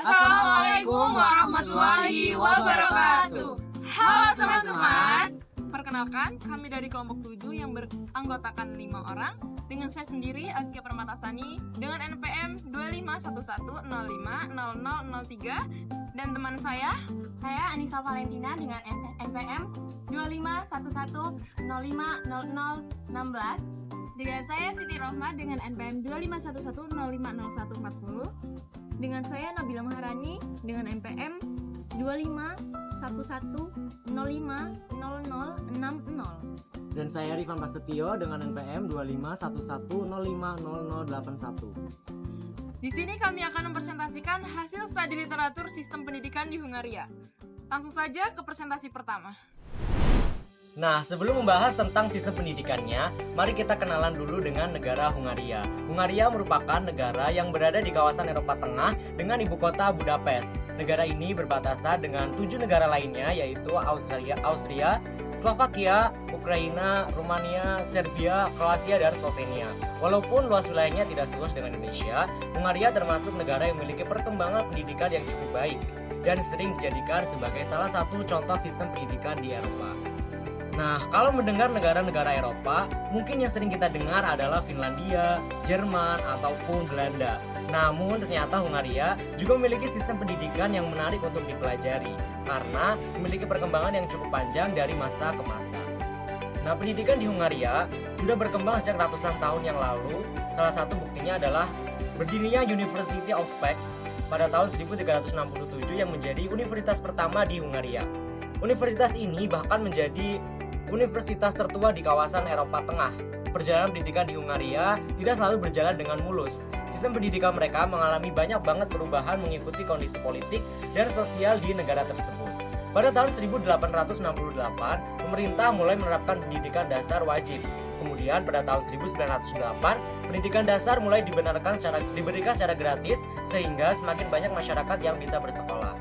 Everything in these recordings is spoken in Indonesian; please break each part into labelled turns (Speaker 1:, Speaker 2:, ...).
Speaker 1: Assalamualaikum warahmatullahi wabarakatuh. Halo teman-teman.
Speaker 2: Perkenalkan, kami dari kelompok 7 yang beranggotakan 5 orang. Dengan saya sendiri, Askia Permatasani, dengan NPM 2511050003. Dan teman saya
Speaker 3: Anissa Valentina dengan NPM 2511050016.
Speaker 4: Dengan saya Siti Rohma dengan NPM 2511050140. Dengan saya Nabila Maharani dengan NPM 2511050060.
Speaker 5: Dan saya Rifan Prasetyo dengan NPM 2511050081.
Speaker 2: Di sini kami akan mempresentasikan hasil studi literatur sistem pendidikan di Hungaria. Langsung saja ke presentasi pertama.
Speaker 5: Nah, sebelum membahas tentang sistem pendidikannya, mari kita kenalan dulu dengan negara Hungaria. Hungaria merupakan negara yang berada di kawasan Eropa Tengah dengan ibu kota Budapest. Negara ini berbatasan dengan 7 negara lainnya, yaitu Austria, Slovakia, Ukraina, Rumania, Serbia, Kroasia, dan Slovenia. Walaupun luas wilayahnya tidak seluas dengan Indonesia, Hungaria termasuk negara yang memiliki perkembangan pendidikan yang cukup baik dan sering dijadikan sebagai salah satu contoh sistem pendidikan di Eropa. Nah, kalau mendengar negara-negara Eropa, mungkin yang sering kita dengar adalah Finlandia, Jerman, ataupun Belanda. Namun ternyata Hungaria juga memiliki sistem pendidikan yang menarik untuk dipelajari karena memiliki perkembangan yang cukup panjang dari masa ke masa. Nah, pendidikan di Hungaria sudah berkembang sejak ratusan tahun yang lalu. Salah satu buktinya adalah berdirinya University of Pécs pada tahun 1367 yang menjadi universitas pertama di Hungaria. Universitas ini bahkan menjadi universitas tertua di kawasan Eropa Tengah. Perjalanan pendidikan di Hungaria tidak selalu berjalan dengan mulus. Sistem pendidikan mereka mengalami banyak banget perubahan mengikuti kondisi politik dan sosial di negara tersebut. Pada tahun 1868, pemerintah mulai menerapkan pendidikan dasar wajib. Kemudian pada tahun 1908, pendidikan dasar mulai diberikan secara gratis sehingga semakin banyak masyarakat yang bisa bersekolah.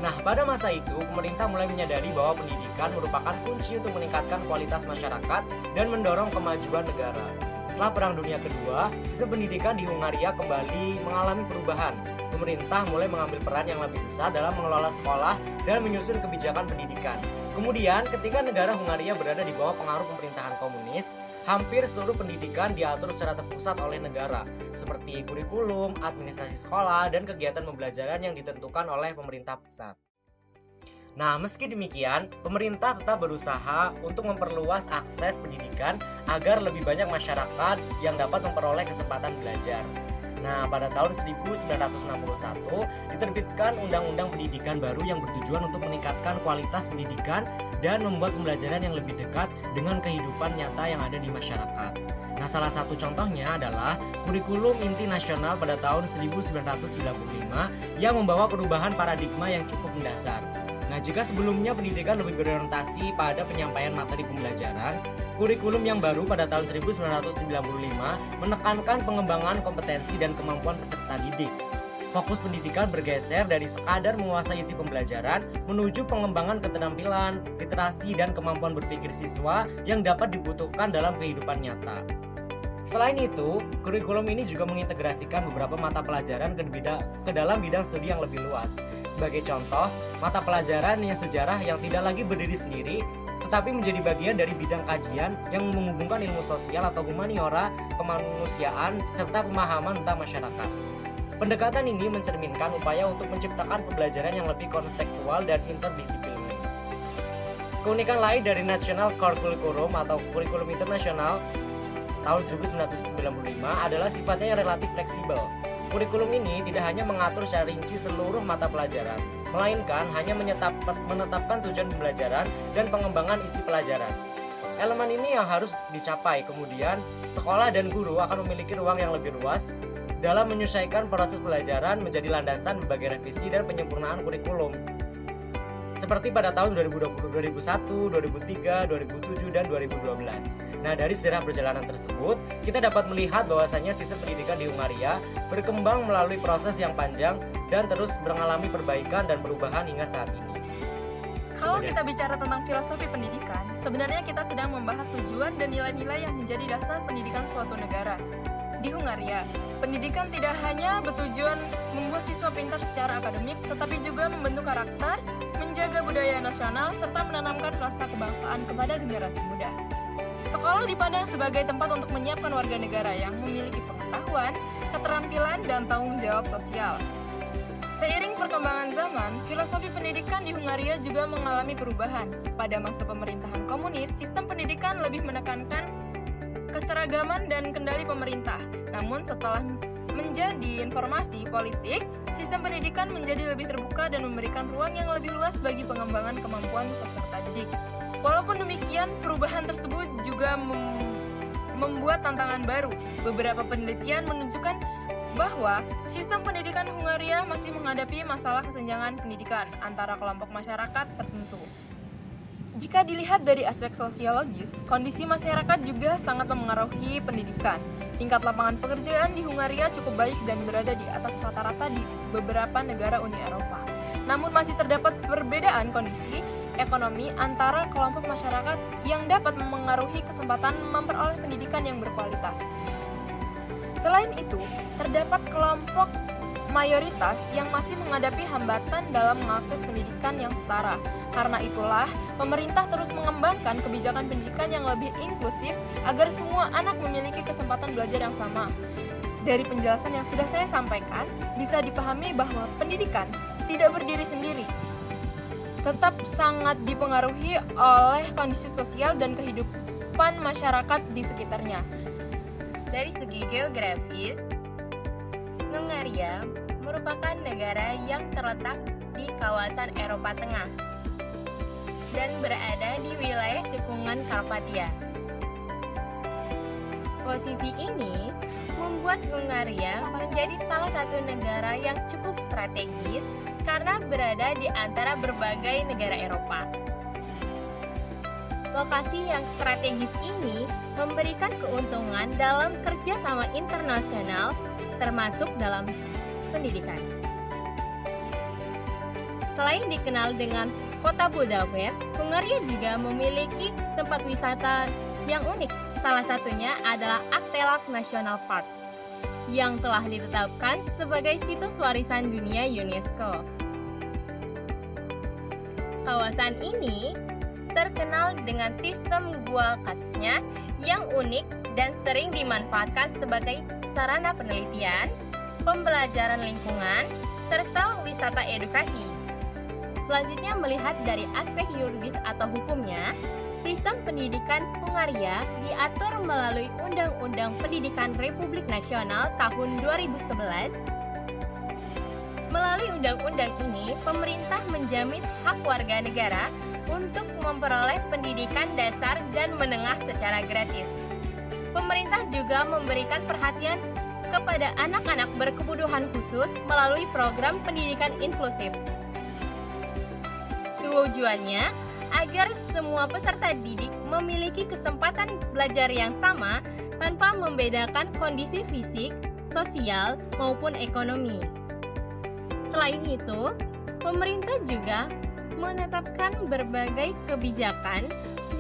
Speaker 5: Nah, pada masa itu, pemerintah mulai menyadari bahwa pendidikan merupakan kunci untuk meningkatkan kualitas masyarakat dan mendorong kemajuan negara. Setelah Perang Dunia Kedua, sistem pendidikan di Hungaria kembali mengalami perubahan. Pemerintah mulai mengambil peran yang lebih besar dalam mengelola sekolah dan menyusun kebijakan pendidikan. Kemudian, ketika negara Hungaria berada di bawah pengaruh pemerintahan komunis, hampir seluruh pendidikan diatur secara terpusat oleh negara, seperti kurikulum, administrasi sekolah, dan kegiatan pembelajaran yang ditentukan oleh pemerintah pusat. Nah, meski demikian, pemerintah tetap berusaha untuk memperluas akses pendidikan agar lebih banyak masyarakat yang dapat memperoleh kesempatan belajar. Nah, pada tahun 1961 diterbitkan Undang-Undang Pendidikan baru yang bertujuan untuk meningkatkan kualitas pendidikan dan membuat pembelajaran yang lebih dekat dengan kehidupan nyata yang ada di masyarakat. Nah, salah satu contohnya adalah Kurikulum Inti Nasional pada tahun 1995 yang membawa perubahan paradigma yang cukup mendasar. Nah, jika sebelumnya pendidikan lebih berorientasi pada penyampaian materi pembelajaran, kurikulum yang baru pada tahun 1995 menekankan pengembangan kompetensi dan kemampuan peserta didik. Fokus pendidikan bergeser dari sekadar menguasai isi pembelajaran menuju pengembangan keterampilan, literasi, dan kemampuan berpikir siswa yang dapat dibutuhkan dalam kehidupan nyata. Selain itu, kurikulum ini juga mengintegrasikan beberapa mata pelajaran ke dalam bidang studi yang lebih luas. Sebagai contoh, mata pelajaran yang sejarah yang tidak lagi berdiri sendiri, tetapi menjadi bagian dari bidang kajian yang menghubungkan ilmu sosial atau humaniora, kemanusiaan, serta pemahaman tentang masyarakat. Pendekatan ini mencerminkan upaya untuk menciptakan pembelajaran yang lebih kontekstual dan interdisipliner. Keunikan lain dari National Core Curriculum atau kurikulum internasional tahun 1995 adalah sifatnya yang relatif fleksibel. Kurikulum ini tidak hanya mengatur secara rinci seluruh mata pelajaran, melainkan hanya menetapkan tujuan pembelajaran dan pengembangan isi pelajaran. Elemen ini yang harus dicapai, kemudian sekolah dan guru akan memiliki ruang yang lebih luas dalam menyesuaikan proses pelajaran menjadi landasan berbagai revisi dan penyempurnaan kurikulum. Seperti pada tahun 2020, 2001, 2003, 2007, dan 2012. Nah, dari sejarah perjalanan tersebut, kita dapat melihat bahwasannya sistem pendidikan di Hungaria berkembang melalui proses yang panjang dan terus mengalami perbaikan dan perubahan hingga saat ini.
Speaker 2: Kalau kita bicara tentang filosofi pendidikan, sebenarnya kita sedang membahas tujuan dan nilai-nilai yang menjadi dasar pendidikan suatu negara. Di Hungaria, pendidikan tidak hanya bertujuan membuat siswa pintar secara akademik, tetapi juga membentuk karakter, menjaga budaya nasional, serta menanamkan rasa kebangsaan kepada generasi muda. Sekolah dipandang sebagai tempat untuk menyiapkan warga negara yang memiliki pengetahuan, keterampilan, dan tanggung jawab sosial. Seiring perkembangan zaman, filosofi pendidikan di Hungaria juga mengalami perubahan. Pada masa pemerintahan komunis, sistem pendidikan lebih menekankan keseragaman dan kendali pemerintah. Namun setelah menjadi informasi politik, sistem pendidikan menjadi lebih terbuka dan memberikan ruang yang lebih luas bagi pengembangan kemampuan peserta didik. Walaupun demikian, perubahan tersebut juga membuat tantangan baru. Beberapa penelitian menunjukkan bahwa sistem pendidikan Hungaria masih menghadapi masalah kesenjangan pendidikan antara kelompok masyarakat tertentu. Jika dilihat dari aspek sosiologis, kondisi masyarakat juga sangat memengaruhi pendidikan. Tingkat lapangan pekerjaan di Hungaria cukup baik dan berada di atas rata-rata di beberapa negara Uni Eropa. Namun masih terdapat perbedaan kondisi ekonomi antara kelompok masyarakat yang dapat memengaruhi kesempatan memperoleh pendidikan yang berkualitas. Selain itu, terdapat kelompok mayoritas yang masih menghadapi hambatan dalam mengakses pendidikan yang setara. Karena itulah, pemerintah terus mengembangkan kebijakan pendidikan yang lebih inklusif agar semua anak memiliki kesempatan belajar yang sama. Dari penjelasan yang sudah saya sampaikan, bisa dipahami bahwa pendidikan tidak berdiri sendiri, tetap sangat dipengaruhi oleh kondisi sosial dan kehidupan masyarakat di sekitarnya.
Speaker 3: Dari segi geografis, Hungaria merupakan negara yang terletak di kawasan Eropa Tengah dan berada di wilayah cekungan Karpatia. Posisi ini membuat Hungaria menjadi salah satu negara yang cukup strategis karena berada di antara berbagai negara Eropa. Lokasi yang strategis ini memberikan keuntungan dalam kerjasama internasional, termasuk dalam pendidikan. Selain dikenal dengan kota Budapest, Hungaria juga memiliki tempat wisata yang unik. Salah satunya adalah Aktelak National Park, yang telah ditetapkan sebagai situs warisan dunia UNESCO. Kawasan ini terkenal dengan sistem gua katsnya yang unik dan sering dimanfaatkan sebagai sarana penelitian, pembelajaran lingkungan, serta wisata edukasi. Selanjutnya, melihat dari aspek yuridis atau hukumnya, sistem pendidikan Hungaria diatur melalui Undang-Undang Pendidikan Republik Nasional tahun 2011. Melalui undang-undang ini, pemerintah menjamin hak warga negara untuk memperoleh pendidikan dasar dan menengah secara gratis. Pemerintah juga memberikan perhatian kepada anak-anak berkebutuhan khusus melalui program pendidikan inklusif. Tujuannya agar semua peserta didik memiliki kesempatan belajar yang sama tanpa membedakan kondisi fisik, sosial, maupun ekonomi. Selain itu, pemerintah juga menetapkan berbagai kebijakan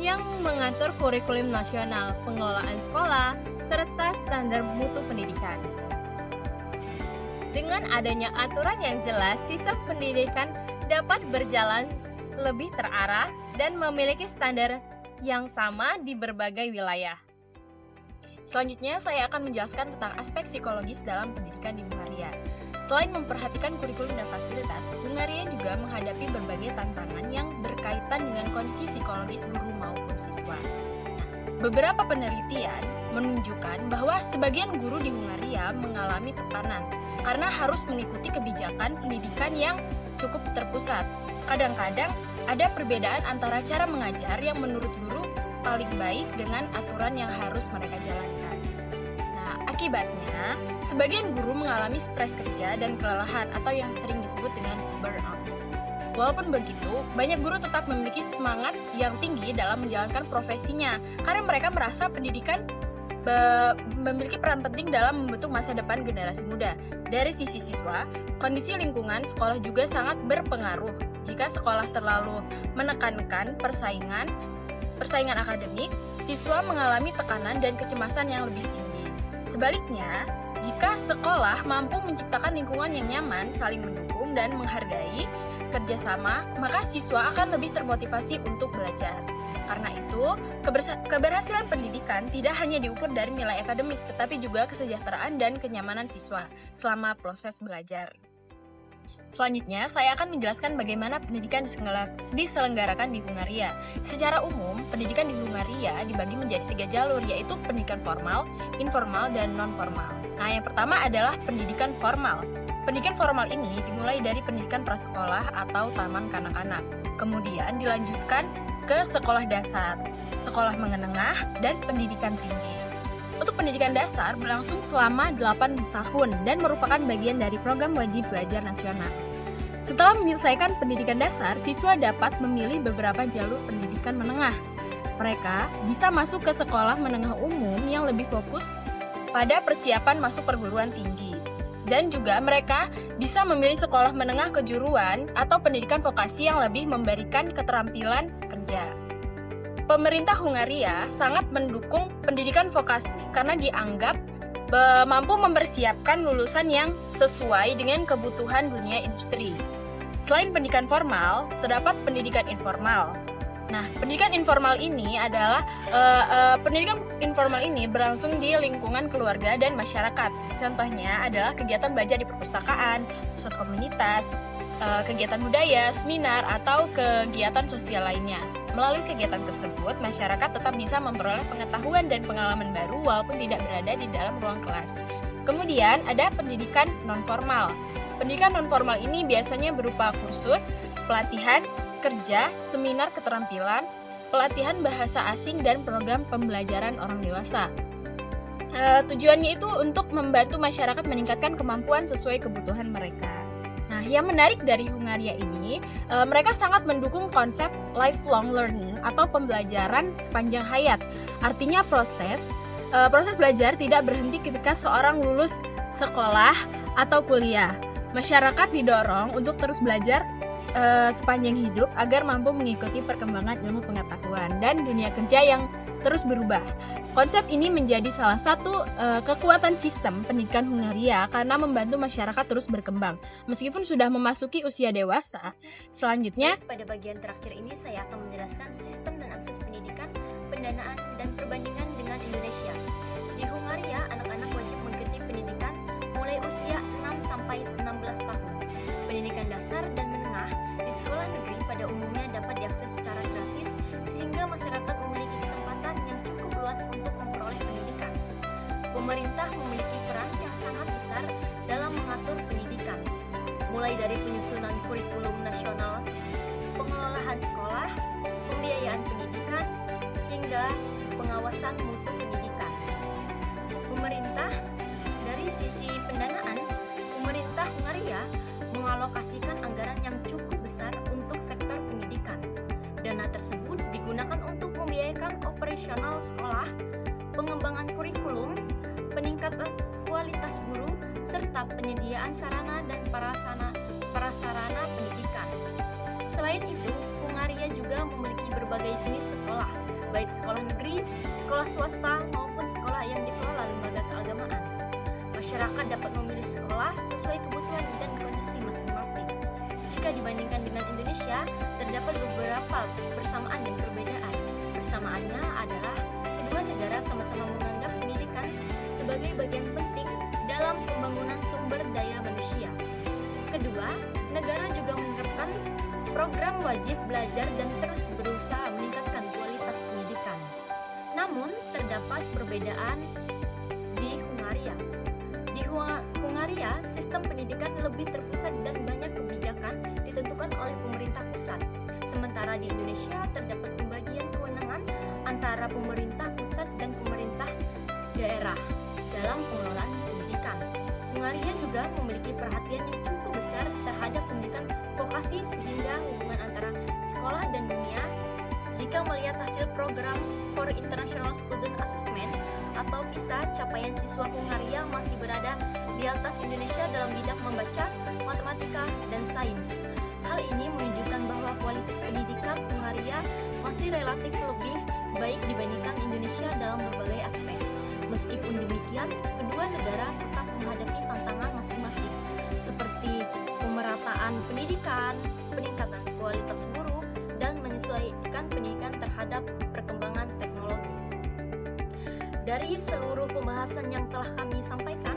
Speaker 3: yang mengatur kurikulum nasional, pengelolaan sekolah, serta standar mutu pendidikan. Dengan adanya aturan yang jelas, sistem pendidikan dapat berjalan lebih terarah dan memiliki standar yang sama di berbagai wilayah.
Speaker 2: Selanjutnya, saya akan menjelaskan tentang aspek psikologis dalam pendidikan di Hungaria. Selain memperhatikan kurikulum dan fasilitas, Hungaria juga menghadapi berbagai tantangan yang berkaitan dengan kondisi psikologis guru maupun siswa. Beberapa penelitian menunjukkan bahwa sebagian guru di Hungaria mengalami tekanan karena harus mengikuti kebijakan pendidikan yang cukup terpusat. Kadang-kadang ada perbedaan antara cara mengajar yang menurut guru paling baik dengan aturan yang harus mereka jalankan. Nah, akibatnya, sebagian guru mengalami stres kerja dan kelelahan atau yang sering disebut dengan burnout. Walaupun begitu, banyak guru tetap memiliki semangat yang tinggi dalam menjalankan profesinya karena mereka merasa pendidikan memiliki peran penting dalam membentuk masa depan generasi muda. Dari sisi siswa, kondisi lingkungan sekolah juga sangat berpengaruh. Jika sekolah terlalu menekankan persaingan akademik, siswa mengalami tekanan dan kecemasan yang lebih tinggi. Sebaliknya, jika sekolah mampu menciptakan lingkungan yang nyaman, saling mendukung dan menghargai kerjasama, maka siswa akan lebih termotivasi untuk belajar. Karena itu, keberhasilan pendidikan tidak hanya diukur dari nilai akademik, tetapi juga kesejahteraan dan kenyamanan siswa selama proses belajar. Selanjutnya, saya akan menjelaskan bagaimana pendidikan diselenggarakan di Hungaria. Secara umum, pendidikan di Hungaria dibagi menjadi 3 jalur, yaitu pendidikan formal, informal, dan non-formal. Nah, yang pertama adalah pendidikan formal. Pendidikan formal ini dimulai dari pendidikan prasekolah atau taman kanak-kanak. Kemudian dilanjutkan ke sekolah dasar, sekolah menengah, dan pendidikan tinggi. Untuk pendidikan dasar berlangsung selama 8 tahun dan merupakan bagian dari program wajib belajar nasional. Setelah menyelesaikan pendidikan dasar, siswa dapat memilih beberapa jalur pendidikan menengah. Mereka bisa masuk ke sekolah menengah umum yang lebih fokus pada persiapan masuk perguruan tinggi. Dan juga mereka bisa memilih sekolah menengah kejuruan atau pendidikan vokasi yang lebih memberikan keterampilan kerja. Pemerintah Hungaria sangat mendukung pendidikan vokasi karena dianggap mampu mempersiapkan lulusan yang sesuai dengan kebutuhan dunia industri. Selain pendidikan formal, terdapat pendidikan informal. Nah, pendidikan informal ini adalah pendidikan informal ini berlangsung di lingkungan keluarga dan masyarakat. Contohnya adalah kegiatan belajar di perpustakaan, pusat komunitas, kegiatan budaya, seminar, atau kegiatan sosial lainnya. Melalui kegiatan tersebut, masyarakat tetap bisa memperoleh pengetahuan dan pengalaman baru walaupun tidak berada di dalam ruang kelas. Kemudian ada pendidikan non-formal. Pendidikan non-formal ini biasanya berupa kursus, pelatihan, kerja, seminar keterampilan, pelatihan bahasa asing, dan program pembelajaran orang dewasa. Tujuannya itu untuk membantu masyarakat meningkatkan kemampuan sesuai kebutuhan mereka. Nah, yang menarik dari Hungaria ini, mereka sangat mendukung konsep lifelong learning atau pembelajaran sepanjang hayat. Artinya proses belajar tidak berhenti ketika seorang lulus sekolah atau kuliah. Masyarakat didorong untuk terus belajar sepanjang hidup agar mampu mengikuti perkembangan ilmu pengetahuan dan dunia kerja yang terus berubah. Konsep ini menjadi salah satu kekuatan sistem pendidikan Hungaria karena membantu masyarakat terus berkembang meskipun sudah memasuki usia dewasa. Selanjutnya,
Speaker 3: pada bagian terakhir ini saya akan menjelaskan sistem dan akses pendidikan, pendanaan, dan perbandingan dengan Indonesia. Di Hungaria, anak-anak wajib mengikuti pendidikan mulai usia 6 sampai 16 tahun. Pendidikan dasar dan menengah di sekolah negeri pada umumnya dapat diakses secara gratis sehingga masyarakat memiliki kesempatan yang cukup luas untuk memperoleh pendidikan. Pemerintah memiliki peran yang sangat besar dalam mengatur pendidikan, mulai dari penyusunan kurikulum nasional, pengelolaan sekolah, pembiayaan pendidikan, hingga pengawasan mutu pendidikan. Pemerintah, dari sisi pendanaan, pemerintah Hungaria mengalokasikan anggaran yang cukup besar untuk sektor pendidikan. Dana tersebut digunakan untuk membiayakan operasional sekolah, pengembangan kurikulum, peningkatan kualitas guru, serta penyediaan sarana dan prasarana pendidikan. Selain itu, Hungaria juga memiliki berbagai jenis sekolah, baik sekolah negeri, sekolah swasta, maupun sekolah yang dikelola lembaga keagamaan. Masyarakat dapat memilih sekolah sesuai kebutuhan dan kondisi masing-masing. Jika dibandingkan dengan Indonesia, terdapat beberapa persamaan dan perbedaan. Persamaannya adalah kedua negara sama-sama menganggap pendidikan sebagai bagian penting dalam pembangunan sumber daya manusia. Kedua, negara juga menerapkan program wajib belajar dan terus berusaha meningkatkan kualitas pendidikan. Namun, terdapat perbedaan di Hungaria. Di Hungaria, sistem pendidikan lebih terpusat dan banyak kebijakan ditentukan oleh pemerintah pusat. Sementara di Indonesia terdapat pembagian kewenangan antara pemerintah pusat dan pemerintah daerah dalam pengelolaan pendidikan. Hungaria juga memiliki perhatian yang cukup besar terhadap pendidikan vokasi sehingga hubungan antara sekolah dan dunia. Jika melihat hasil program for International Student Assessment atau PISA, capaian siswa Hungaria masih berada di atas Indonesia dalam bidang membaca, matematika, dan sains. Hal ini menunjukkan bahwa kualitas pendidikan Hungaria masih relatif lebih baik dibandingkan Indonesia dalam berbagai aspek.
Speaker 6: Meskipun demikian, kedua negara tetap menghadapi tantangan masing-masing, seperti pemerataan pendidikan, peningkatan kualitas guru, dan menyesuaikan pendidikan terhadap perkembangan teknologi. Dari seluruh pembahasan yang telah kami sampaikan,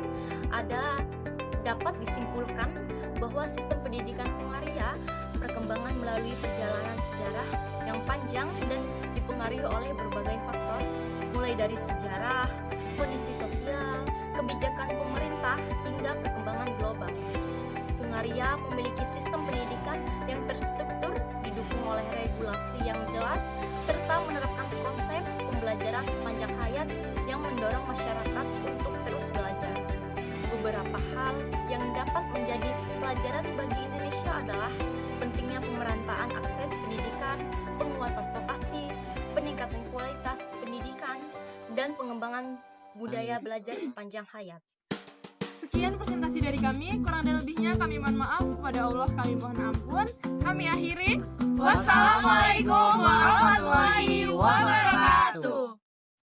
Speaker 6: dapat disimpulkan bahwa sistem pendidikan Hungaria perkembangan melalui perjalanan sejarah yang panjang dan dipengaruhi oleh berbagai faktor, mulai dari sejarah, kondisi sosial, kebijakan pemerintah, hingga perkembangan global. Hungaria memiliki sistem pendidikan yang terstruktur, didukung oleh regulasi yang jelas, serta menerapkan konsep pembelajaran sepanjang hayat yang mendorong masyarakat untuk terus belajar. Beberapa hal yang dapat menjadi pelajaran bagi Indonesia adalah pentingnya pemerataan akses pendidikan, penguatan vokasi, peningkatan kualitas pendidikan, dan pengembangan budaya belajar sepanjang hayat.
Speaker 2: Sekian presentasi dari kami, kurang dan lebihnya kami mohon maaf, kepada Allah kami mohon ampun. Kami akhiri.
Speaker 1: Wassalamualaikum warahmatullahi wabarakatuh.